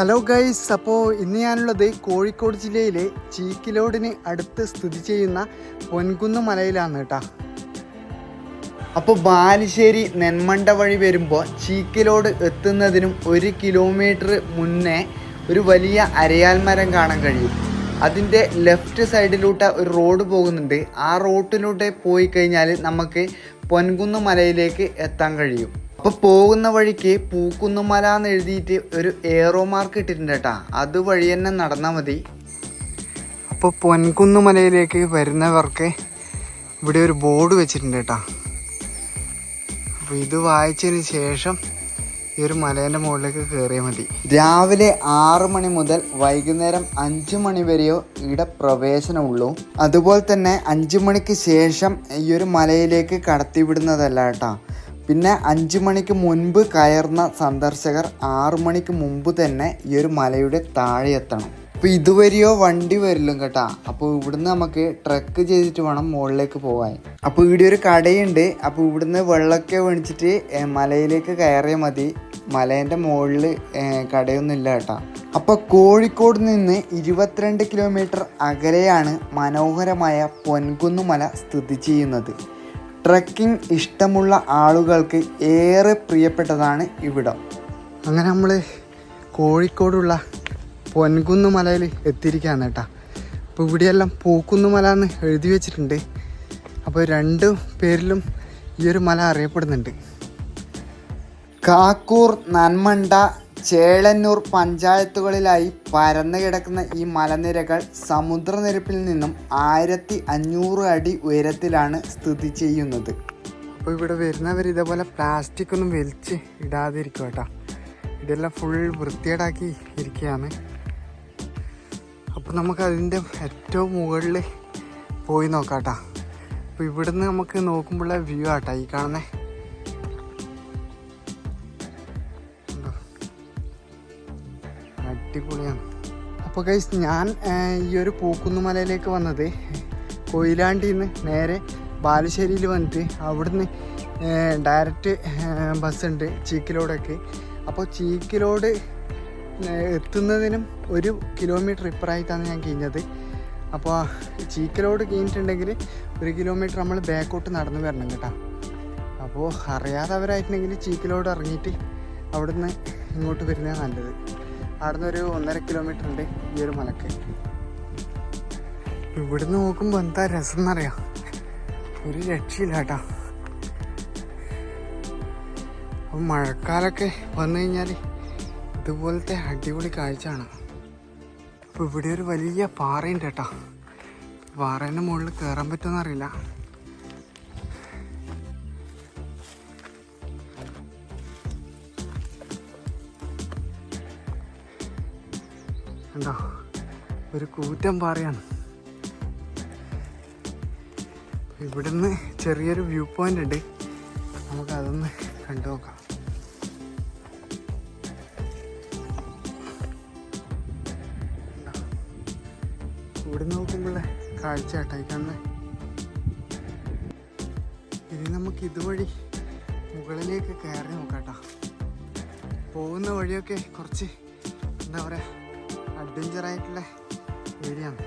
Hello guys, അപ്പോൾ ഇന്ന് ഞാനുള്ളത് കോഴിക്കോട് ജില്ലയിലെ ചീക്കിലോടിന് അടുത്ത് സ്ഥിതി ചെയ്യുന്ന പൊൻകുന്ന് മലയിലാണ് കേട്ടോ. അപ്പോൾ ബാലുശ്ശേരി നെന്മണ്ട വഴി വരുമ്പോൾ ചീക്കിലോട് എത്തുന്നതിനും 1 കിലോമീറ്റർ മുന്നേ ഒരു വലിയ അരയാൽ മരം കാണാൻ കഴിയും. അതിൻ്റെ ലെഫ്റ്റ് സൈഡിലൂടെ ഒരു റോഡ് പോകുന്നുണ്ട്. ആ റോഡിലൂടെ പോയി കഴിഞ്ഞാൽ നമുക്ക് പൊൻകുന്ന് മലയിലേക്ക് എത്താൻ കഴിയും. അപ്പോൾ പോകുന്ന വഴിക്ക് പൂക്കുന്നുമല എന്ന് എഴുതിയിട്ട് ഒരു ഏറോ മാർക്ക് ഇട്ടിട്ടുണ്ട് കേട്ടോ. അതുവഴി തന്നെ നടന്നാൽ മതി. അപ്പോൾ പൊൻകുന്ന് മലയിലേക്ക് വരുന്നവർക്ക് ഇവിടെ ഒരു ബോർഡ് വെച്ചിട്ടുണ്ട് കേട്ടോ. അപ്പോൾ ഇത് വായിച്ചതിന് ശേഷം ഈ ഒരു മലേൻ്റെ മുകളിലേക്ക് കയറിയാൽ മതി. രാവിലെ 6 മണി മുതൽ വൈകുന്നേരം 5 മണി വരെയോ ഇവിടെ പ്രവേശനമുള്ളൂ. അതുപോലെ തന്നെ 5 മണിക്ക് ശേഷം ഈ ഒരു മലയിലേക്ക് കടത്തിവിടുന്നതല്ല കേട്ടോ. പിന്നെ 5 മണിക്ക് മുൻപ് കയറുന്ന സന്ദർശകർ 6 മണിക്ക് മുമ്പ് തന്നെ ഈ ഒരു മലയുടെ താഴെ എത്തണം. അപ്പോൾ ഇതുവരെയോ വണ്ടി വരില്ലും കേട്ടോ. അപ്പോൾ ഇവിടുന്ന് നമുക്ക് ട്രക്ക് ചെയ്തിട്ട് വേണം മുകളിലേക്ക് പോകാൻ. അപ്പോൾ ഇവിടെ ഒരു കടയുണ്ട്. അപ്പോൾ ഇവിടുന്ന് വെള്ളമൊക്കെ മേടിച്ചിട്ട് മലയിലേക്ക് കയറിയാൽ മതി. മലേൻ്റെ മുകളിൽ കടയൊന്നും ഇല്ല കേട്ടോ. അപ്പോൾ കോഴിക്കോട് നിന്ന് 22 കിലോമീറ്റർ അകലെയാണ് മനോഹരമായ പൊൻകുന്ന് മല സ്ഥിതി ചെയ്യുന്നത്. ട്രക്കിംഗ് ഇഷ്ടമുള്ള ആളുകൾക്ക് ഏറെ പ്രിയപ്പെട്ടതാണ് ഇവിടം. അങ്ങനെ നമ്മൾ കോഴിക്കോടുള്ള പൊൻകുന്ന് മലയിൽ എത്തിയിരിക്കുകയാണ് കേട്ടോ. അപ്പോൾ ഇവിടെയെല്ലാം പൂക്കുന്ന് മല എന്ന് എഴുതി വെച്ചിട്ടുണ്ട്. അപ്പോൾ 2 പേരിലും ഈ ഒരു മല അറിയപ്പെടുന്നുണ്ട്. കാക്കൂർ, നന്മണ്ട, ചേളന്നൂർ പഞ്ചായത്തുകളിലായി പരന്നു കിടക്കുന്ന ഈ മലനിരകൾ സമുദ്രനിരപ്പിൽ നിന്നും 1500 അടി ഉയരത്തിലാണ് സ്ഥിതി ചെയ്യുന്നത്. അപ്പോൾ ഇവിടെ വരുന്നവർ ഇതേപോലെ പ്ലാസ്റ്റിക് ഒന്നും വലിച്ച് ഇടാതിരിക്കും കേട്ടോ. ഇതെല്ലാം ഫുൾ വൃത്തികേടാക്കി ഇരിക്കുകയാണ്. അപ്പോൾ നമുക്ക് അതിൻ്റെ ഏറ്റവും മുകളിൽ പോയി നോക്കാം കേട്ടോ. അപ്പോൾ ഇവിടുന്ന് നമുക്ക് നോക്കുമ്പോഴുള്ള വ്യൂ ആട്ടോ ഈ കാണുന്നത്. അടിപൊളിയാണ്. അപ്പോൾ ഗൈസ്, ഞാൻ ഈ ഒരു പൂക്കുന്ന് മലയിലേക്ക് വന്നത് കൊയിലാണ്ടിയിൽ നിന്ന് നേരെ ബാലുശ്ശേരിയിൽ വന്നിട്ട് അവിടുന്ന് ഡയറക്റ്റ് ബസ്സുണ്ട് ചീക്കിലോടൊക്കെ. അപ്പോൾ ചീക്കിലോട് എത്തുന്നതിനും 1 കിലോമീറ്റർ ഇപ്പുറമായിട്ടാണ് ഞാൻ കഴിഞ്ഞത്. അപ്പോൾ ചീക്കിലോട് കഴിഞ്ഞിട്ടുണ്ടെങ്കിൽ 1 കിലോമീറ്റർ നമ്മൾ ബാക്കോട്ട് നടന്ന് വരണം കേട്ടോ. അപ്പോൾ അറിയാത്തവരായിട്ടുണ്ടെങ്കിൽ ചീക്കിലോട് ഇറങ്ങിയിട്ട് അവിടുന്ന് ഇങ്ങോട്ട് വരുന്നതാണ് നല്ലത്. അവിടുന്ന് ഒരു 1.5 കിലോമീറ്റർ ഉണ്ട് ഈ ഒരു മലക്ക്. ഇവിടുന്ന് നോക്കുമ്പോൾ എന്താ രസം എന്നറിയാം, ഒരു രക്ഷയില്ല കേട്ടോ. അപ്പം മഴക്കാലമൊക്കെ വന്നു കഴിഞ്ഞാൽ ഇതുപോലത്തെ അടിപൊളി കാഴ്ചയാണ്. അപ്പോൾ ഇവിടെ ഒരു വലിയ പാറയുണ്ട് കേട്ടോ. പാറേൻ്റെ മുകളിൽ കയറാൻ പറ്റുമെന്ന് അറിയില്ല. ഉണ്ടോ, ഒരു കൂറ്റൻ പാറയാണ്. ഇവിടുന്ന് ചെറിയൊരു വ്യൂ പോയിന്റ് ഉണ്ട്, നമുക്കതൊന്ന് കണ്ടു നോക്കാം. ഇവിടെ നോക്കുമ്പോഴേ കാഴ്ച കേട്ടായി കാണുന്നത്. ഇനി നമുക്ക് ഇതുവഴി മുകളിലേക്ക് കയറി നോക്കാം കേട്ടോ. പോകുന്ന വഴിയൊക്കെ കുറച്ച് എന്താ പറയുക, അഡ്വഞ്ചറായിട്ടുള്ള ഏരിയ ആണ്.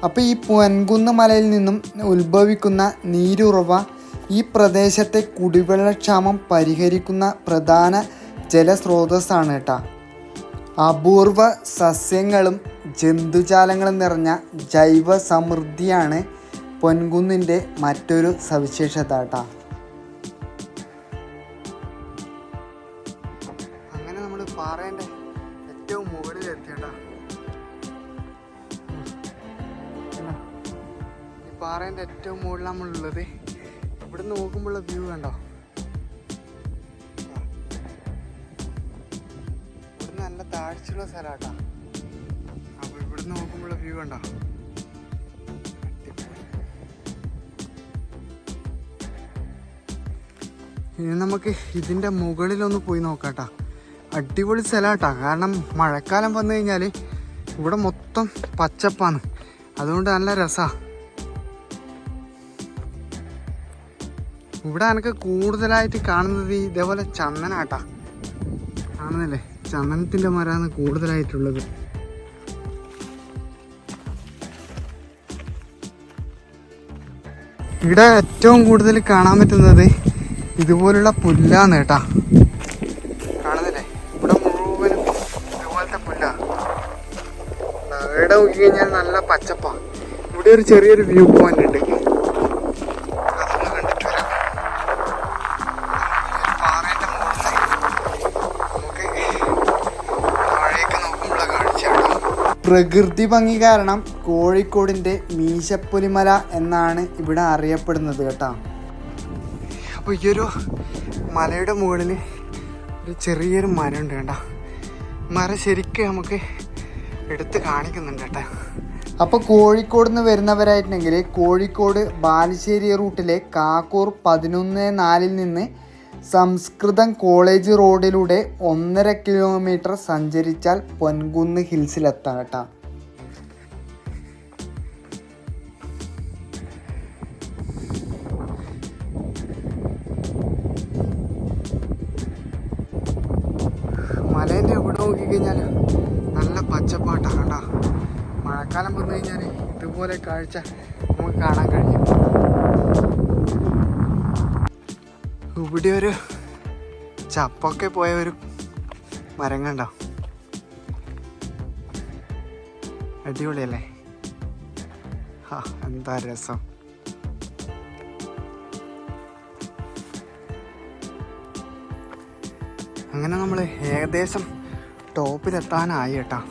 അപ്പോൾ ഈ പൊൻകുന്ന് മലയിൽ നിന്നും ഉത്ഭവിക്കുന്ന നീരുറവ ഈ പ്രദേശത്തെ കുടിവെള്ളക്ഷാമം പരിഹരിക്കുന്ന പ്രധാന ജലസ്രോതസ്സാണ് കേട്ടോ. അപൂർവ സസ്യങ്ങളും ജന്തുജാലങ്ങളും നിറഞ്ഞ ജൈവ സമൃദ്ധിയാണ് പൊൻകുന്നിൻ്റെ മറ്റൊരു സവിശേഷത കേട്ടോ. അങ്ങനെ നമ്മൾ പാറേൻ്റെ ഏറ്റവും മുകളിൽ എത്തിയട്ടാ. ഈ പാറേൻ്റെ ഏറ്റവും മുകളിൽ നമ്മളുള്ളത്. ഇവിടെ നോക്കുമ്പോഴുള്ള വ്യൂ കണ്ടോ, ഇവിടെ നല്ല താഴ്ചയുള്ള സ്ഥലമാട്ടാ. അപ്പോൾ ഇവിടെ നോക്കുമ്പോഴുള്ള വ്യൂ കണ്ടോ, ഇനി നമുക്ക് ഇതിൻ്റെ മുകളിലൊന്ന് പോയി നോക്കാട്ടാ. അടിപൊളി സ്ഥലമാട്ടാ. കാരണം മഴക്കാലം വന്നു കഴിഞ്ഞാൽ ഇവിടെ മൊത്തം പച്ചപ്പാണ്, അതുകൊണ്ട് നല്ല രസമാണ്. ഇവിടെ എനിക്ക് കൂടുതലായിട്ട് കാണുന്നത് ഇതേപോലെ ചന്ദനാട്ടാ. കാണുന്നില്ലേ, ചന്ദനത്തിൻ്റെ മരമാണ് കൂടുതലായിട്ടുള്ളത്. ഇവിടെ ഏറ്റവും കൂടുതൽ കാണാൻ പറ്റുന്നത് ഇതുപോലുള്ള പുല്ലാണ് കേട്ടാ. കാണുന്നില്ലേ, ഇവിടെ മുഴുവനും ഇതുപോലത്തെ പുല്ലാണ്. ഇവിടെ നോക്കി കഴിഞ്ഞാൽ നല്ല പച്ചപ്പാണ്. ഇവിടെ ഒരു ചെറിയൊരു വ്യൂ പോയിന്റ് ഉണ്ട്, അതൊന്ന് കണ്ടിട്ട് വരാം. പാറേൻ്റെ മുകളിൽ നമുക്ക് താഴേക്ക് നോക്കുമ്പോഴുള്ള കാഴ്ചയാണ്. പ്രകൃതി ഭംഗി കാരണം കോഴിക്കോടിൻ്റെ മീശപ്പുലിമല എന്നാണ് ഇവിടെ അറിയപ്പെടുന്നത് കേട്ടോ. അപ്പോൾ ഈ ഒരു മലയുടെ മുകളിൽ ഒരു ചെറിയൊരു മരം ഉണ്ട് കേട്ടോ. മരം ശരിക്കും നമുക്ക് എടുത്ത് കാണിക്കുന്നുണ്ട് കേട്ടോ. അപ്പോൾ കോഴിക്കോട് നിന്ന് വരുന്നവരായിട്ടുണ്ടെങ്കിൽ കോഴിക്കോട് ബാലുശ്ശേരി റൂട്ടിലെ കാക്കൂർ 11-4 നിന്ന് സംസ്കൃതം കോളേജ് റോഡിലൂടെ 1.5 കിലോമീറ്റർ സഞ്ചരിച്ചാൽ പൊൻകുന്ന് ഹിൽസിലെത്താം കേട്ടോ. മലേൻ്റെ എവിടെ നോക്കിക്കഴിഞ്ഞാൽ നല്ല പച്ചപ്പാട്ടാണ് കേട്ടോ. മഴക്കാലം വന്നു കഴിഞ്ഞാൽ ഇതുപോലെ കാഴ്ച നമുക്ക് കാണാൻ കഴിയും. ഇവിടെ ഒരു ചപ്പൊക്കെ പോയ ഒരു മരം കണ്ടോ, അടിപൊളിയല്ലേ? എന്താ രസം. അങ്ങനെ നമ്മൾ ഏകദേശം ടോപ്പിലെത്താനായി കേട്ടോ.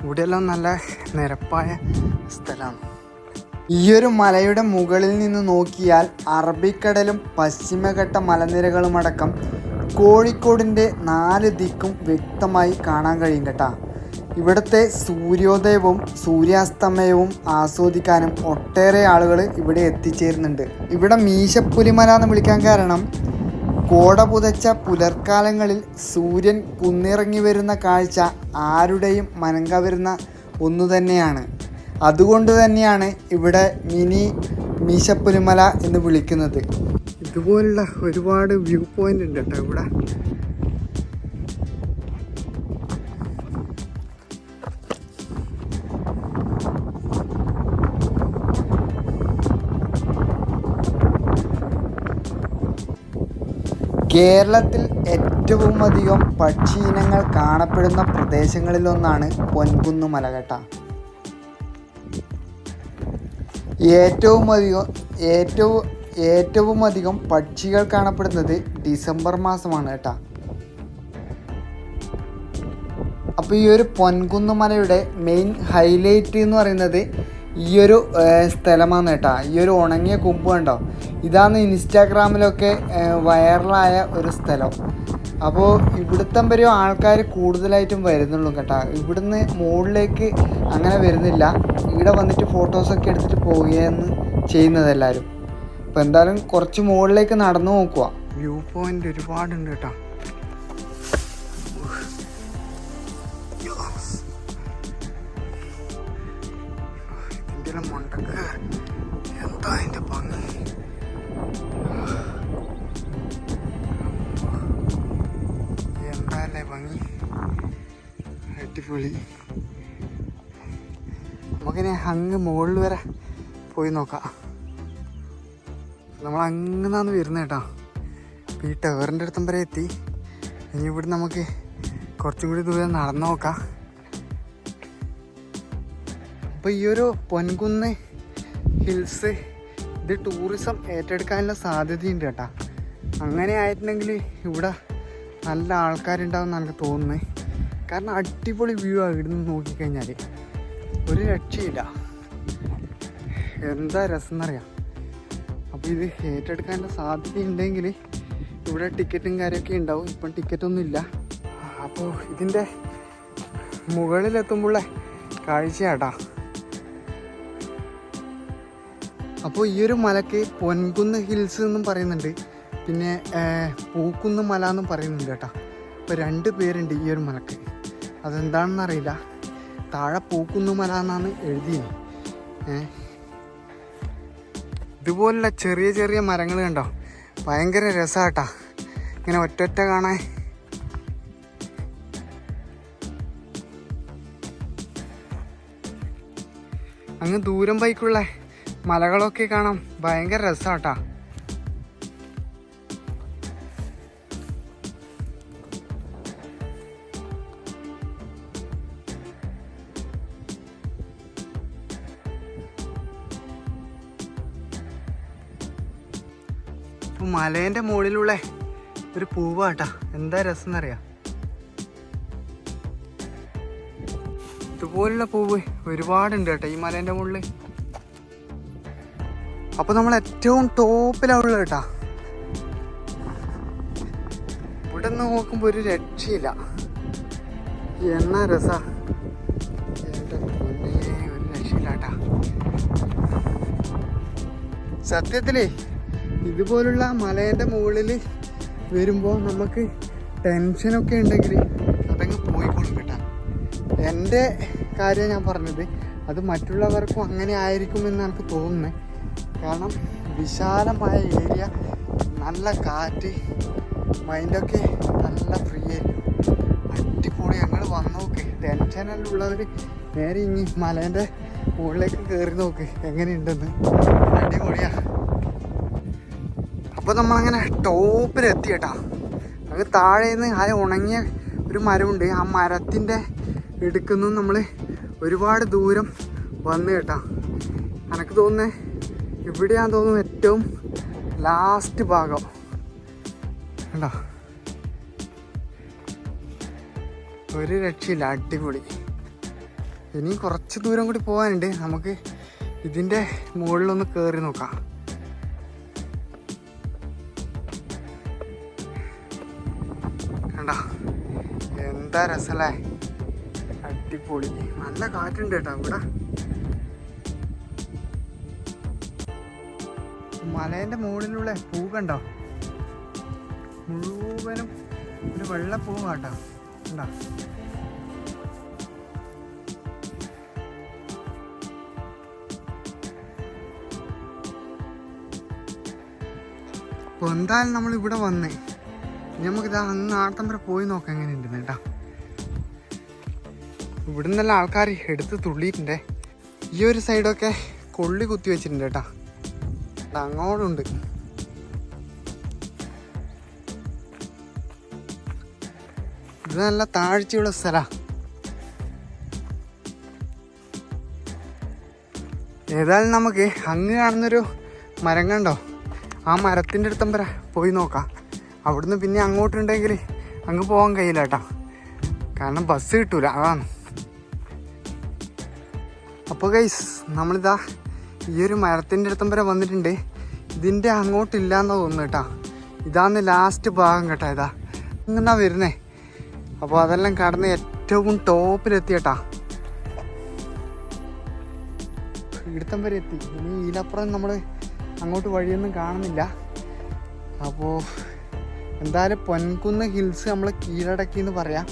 ഇവിടെയെല്ലാം നല്ല നിരപ്പായ സ്ഥലമാണ്. ഈ ഒരു മലയുടെ മുകളിൽ നിന്ന് നോക്കിയാൽ അറബിക്കടലും പശ്ചിമഘട്ട മലനിരകളുമടക്കം കോഴിക്കോടിൻ്റെ 4 ദിക്കും വ്യക്തമായി കാണാൻ കഴിയും കേട്ടോ. ഇവിടുത്തെ സൂര്യോദയവും സൂര്യാസ്തമയവും ആസ്വദിക്കാനും ഒട്ടേറെ ആളുകൾ ഇവിടെ എത്തിച്ചേരുന്നുണ്ട്. ഇവിടെ മീശപ്പുലിമല എന്ന് വിളിക്കാൻ കാരണം കോട പുതച്ച പുലർക്കാലങ്ങളിൽ സൂര്യൻ കുന്നിറങ്ങി വരുന്ന കാഴ്ച ആരുടെയും മനം കവരുന്ന ഒന്നു തന്നെയാണ്. അതുകൊണ്ട് തന്നെയാണ് ഇവിടെ മിനി മീശപ്പുലിമല എന്ന് വിളിക്കുന്നത്. ഇതുപോലുള്ള ഒരുപാട് വ്യൂ പോയിന്റ് ഉണ്ട് കേട്ടോ ഇവിടെ. കേരളത്തിൽ ഏറ്റവും അധികം പക്ഷി ഇനങ്ങൾ കാണപ്പെടുന്ന പ്രദേശങ്ങളിലൊന്നാണ് പൊൻകുന്ന് മല കേട്ടോ. ഏറ്റവും അധികം പക്ഷികൾ കാണപ്പെടുന്നത് ഡിസംബർ മാസമാണ് കേട്ടോ. അപ്പോൾ ഈ ഒരു പൊൻകുന്ന് മലയുടെ മെയിൻ ഹൈലൈറ്റ് എന്ന് പറയുന്നത് ഈ ഒരു സ്ഥലമാണ് കേട്ടോ. ഈ ഒരു ഉണങ്ങിയ കൊമ്പ് കണ്ടോ, ഇതാണ് ഇൻസ്റ്റാഗ്രാമിലൊക്കെ വൈറലായ ഒരു സ്ഥലം. അപ്പോൾ ഇവിടുത്തെ വരെ ആൾക്കാർ കൂടുതലായിട്ടും വരുന്നുള്ളൂ കേട്ടോ. ഇവിടുന്ന് മുകളിലേക്ക് അങ്ങനെ വരുന്നില്ല, ഇവിടെ വന്നിട്ട് ഫോട്ടോസൊക്കെ എടുത്തിട്ട് പോവുകയെന്ന് ചെയ്യുന്നത് എല്ലാവരും. അപ്പോൾ എന്തായാലും കുറച്ച് മുകളിലേക്ക് നടന്നു നോക്കുക. വ്യൂ പോയിന്റ് ഒരുപാടുണ്ട് കേട്ടോ. ഇതിൻ്റെ മണ്ടക്ക് എന്താ അതിൻ്റെ ഭംഗി. എന്താല്ലേ ഭംഗി, അടിപൊളി. നമുക്കിനി അങ്ങ് മുകളിൽ വരെ പോയി നോക്കാം. നമ്മൾ അങ്ങനാണ് വരുന്നത് കേട്ടോ. അപ്പോൾ ഈ ടവറിൻ്റെ അടുത്തം വരെ എത്തി. ഇനി ഇവിടെ നമുക്ക് കുറച്ചും കൂടി ദൂരം നടന്നു നോക്കാം. അപ്പോൾ ഈ ഒരു പൊൻകുന്ന് ഹിൽസ് ഇത് ടൂറിസം ഏറ്റെടുക്കാനുള്ള സാധ്യതയുണ്ട് കേട്ടോ. അങ്ങനെ ആയിട്ടുണ്ടെങ്കിൽ ഇവിടെ നല്ല ആൾക്കാരുണ്ടാവും എനിക്ക് തോന്നുന്നത്. കാരണം അടിപൊളി വ്യൂ ആണ് ഇവിടുന്ന് നോക്കിക്കഴിഞ്ഞാൽ, ഒരു രക്ഷയില്ല. എന്താ രസം എന്നറിയാം. അപ്പോൾ ഇത് ഏറ്റെടുക്കാനുള്ള സാധ്യതയുണ്ടെങ്കിൽ ഇവിടെ ടിക്കറ്റും കാര്യമൊക്കെ ഉണ്ടാവും. ഇപ്പം ടിക്കറ്റൊന്നും ഇല്ല. അപ്പോൾ ഇതിൻ്റെ മുകളിലെത്തുമ്പോഴുള്ള കാഴ്ചയാട്ടാ. അപ്പോൾ ഈ ഒരു മലക്ക് പൊൻകുന്ന് ഹിൽസ് എന്നും പറയുന്നുണ്ട്, പിന്നെ പൂക്കുന്ന് മല എന്നും പറയുന്നുണ്ട് കേട്ടോ. അപ്പോൾ 2 പേരുണ്ട് ഈ ഒരു മലക്ക്. അതെന്താണെന്ന് അറിയില്ല. താഴെ പൂക്കുന്ന് മല എന്നാണ് എഴുതിയത്. ഇതുപോലുള്ള ചെറിയ ചെറിയ മരങ്ങൾ കണ്ടോ, ഭയങ്കര രസമാട്ടാ ഇങ്ങനെ ഒറ്റ കാണാൻ. അങ്ങ് ദൂരം പോയിക്കുള്ള മലകളൊക്കെ കാണാം ഭയങ്കര രസമാട്ടാ. മലേൻ്റെ മുകളിലുള്ള ഒരു പൂവാട്ടാ, എന്താ രസം എന്നറിയാം. ഇതുപോലുള്ള പൂവ് ഒരുപാടുണ്ട് കേട്ടോ ഈ മലേൻ്റെ മുകളിൽ. അപ്പോൾ നമ്മൾ ഏറ്റവും ടോപ്പിലാവുള്ള കേട്ടാ. ഇവിടെ നിന്ന് നോക്കുമ്പോൾ ഒരു രക്ഷയില്ല, എന്നാ രസാ. എൻ്റെ പൊന്നേ, ഒരു രക്ഷയില്ല കേട്ടാ. സത്യത്തിലേ ഇതുപോലുള്ള മലേൻ്റെ മുകളിൽ വരുമ്പോൾ നമുക്ക് ടെൻഷനൊക്കെ ഉണ്ടെങ്കിൽ അതങ്ങ് പോയിക്കോളും കേട്ടോ. എൻ്റെ കാര്യം ഞാൻ പറഞ്ഞത്, അത് മറ്റുള്ളവർക്കും അങ്ങനെ ആയിരിക്കുമെന്ന് എനിക്ക് തോന്നുന്നത്. കാരണം വിശാലമായ ഏരിയ, നല്ല കാറ്റ്, മൈൻഡൊക്കെ നല്ല ഫ്രീ ആയിരിക്കും, അടിപൊളി. ഞങ്ങൾ വന്ന് നോക്ക്, ടെൻഷനെല്ലാം ഉള്ളവർ നേരെ ഇനി മലേൻ്റെ മുകളിലേക്ക് കയറി നോക്ക് എങ്ങനെയുണ്ടെന്ന്, അടിപൊളിയാണ്. അപ്പോൾ നമ്മളങ്ങനെ ടോപ്പിലെത്തി കേട്ടോ. അത് താഴേന്ന് ആ ഉണങ്ങിയ ഒരു മരമുണ്ട്, ആ മരത്തിൻ്റെ എടുക്കുന്നു നമ്മൾ ഒരുപാട് ദൂരം വന്ന് കേട്ടോ. എനിക്ക് തോന്നുന്നത് ഇവിടെയാന്ന് തോന്നുന്നു ഏറ്റവും ലാസ്റ്റ് ഭാഗം കണ്ടോ. ഒരു രക്ഷയില്ല, അടിപൊളി. ഇനി കുറച്ച് ദൂരം കൂടി പോകാനുണ്ട്, നമുക്ക് ഇതിൻ്റെ മുകളിലൊന്ന് കയറി നോക്കാം. കണ്ടോ എന്താ രസമല്ലേ, അടിപൊളി. നല്ല കാറ്റുണ്ട് കേട്ടോ ഇവിടെ. മലേൻ്റെ മുകളിലുള്ള പൂ കണ്ടോ, മുഴുവനും ഒരു വെള്ളപ്പൂ കേട്ടോ. കണ്ടോ അപ്പോൾ എന്തായാലും നമ്മളിവിടെ വന്നേ. നമുക്കിതാ അങ്ങ് ആട്ടം വരെ പോയി നോക്കാം എങ്ങനെയുണ്ടെന്ന് കേട്ടോ. ഇവിടെ നിന്നെല്ലാം ആൾക്കാർ എടുത്ത് തുള്ളിയിട്ടുണ്ടേ. ഈ ഒരു സൈഡൊക്കെ കൊള്ളി കുത്തി വെച്ചിട്ടുണ്ട് കേട്ടോ, അങ്ങോട്ടുണ്ട്. ഇത് നല്ല താഴ്ചയുള്ള സ്ഥലമാണ്. ഏതായാലും നമുക്ക് അങ്ങ് കാണുന്നൊരു മരം കണ്ടോ, ആ മരത്തിൻ്റെ അടുത്തം വരെ പോയി നോക്കാം. അവിടുന്ന് പിന്നെ അങ്ങോട്ടുണ്ടെങ്കിൽ അങ്ങ് പോകാൻ കഴിയില്ല കേട്ടോ, കാരണം ബസ് കിട്ടൂല, അതാണ്. അപ്പോൾ ഗൈസ് നമ്മളിതാ ഈ ഒരു മരത്തിൻ്റെ അടുത്തം വരെ വന്നിട്ടുണ്ട്. ഇതിൻ്റെ അങ്ങോട്ടില്ലാന്ന് തോന്നുന്നു കേട്ടോ. ഇതാന്ന് ലാസ്റ്റ് ഭാഗം കേട്ടോ. ഇതാ ഇങ്ങനെ വരുന്നേ. അപ്പോൾ അതെല്ലാം കടന്ന് ഏറ്റവും ടോപ്പിലെത്തി കേട്ടാ. ഇവിടത്തം വരെ എത്തി. ഇനി ഇതിലപ്പുറം നമ്മൾ അങ്ങോട്ട് വഴിയൊന്നും കാണുന്നില്ല. അപ്പോൾ എന്തായാലും പൊൻകുന്ന് ഹിൽസ് നമ്മൾ കീഴടക്കി എന്ന് പറയാം.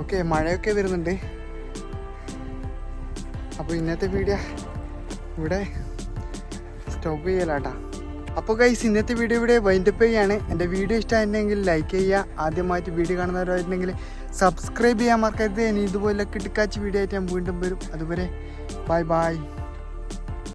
ഓക്കെ, മഴയൊക്കെ വരുന്നുണ്ട്. അപ്പോൾ ഇന്നത്തെ വീഡിയോ ഇവിടെ സ്റ്റോപ്പ് ചെയ്യലാട്ടാ. അപ്പോൾ ഗൈസ് ഇന്നത്തെ വീഡിയോ ഇവിടെ വൈൻഡപ്പ് ചെയ്യാണ്. എൻ്റെ വീഡിയോ ഇഷ്ടമായിട്ടുണ്ടെങ്കിൽ ലൈക്ക് ചെയ്യുക. ആദ്യമായിട്ട് വീഡിയോ കാണുന്നവരായിട്ടുണ്ടെങ്കിൽ സബ്സ്ക്രൈബ് ചെയ്യാൻ മറക്കരുത്. ഇനി ഇതുപോലെ കിടക്കാച്ച വീഡിയോ ആയിട്ട് ഞാൻ വീണ്ടും വരും. അതുവരെ ബൈ ബൈ.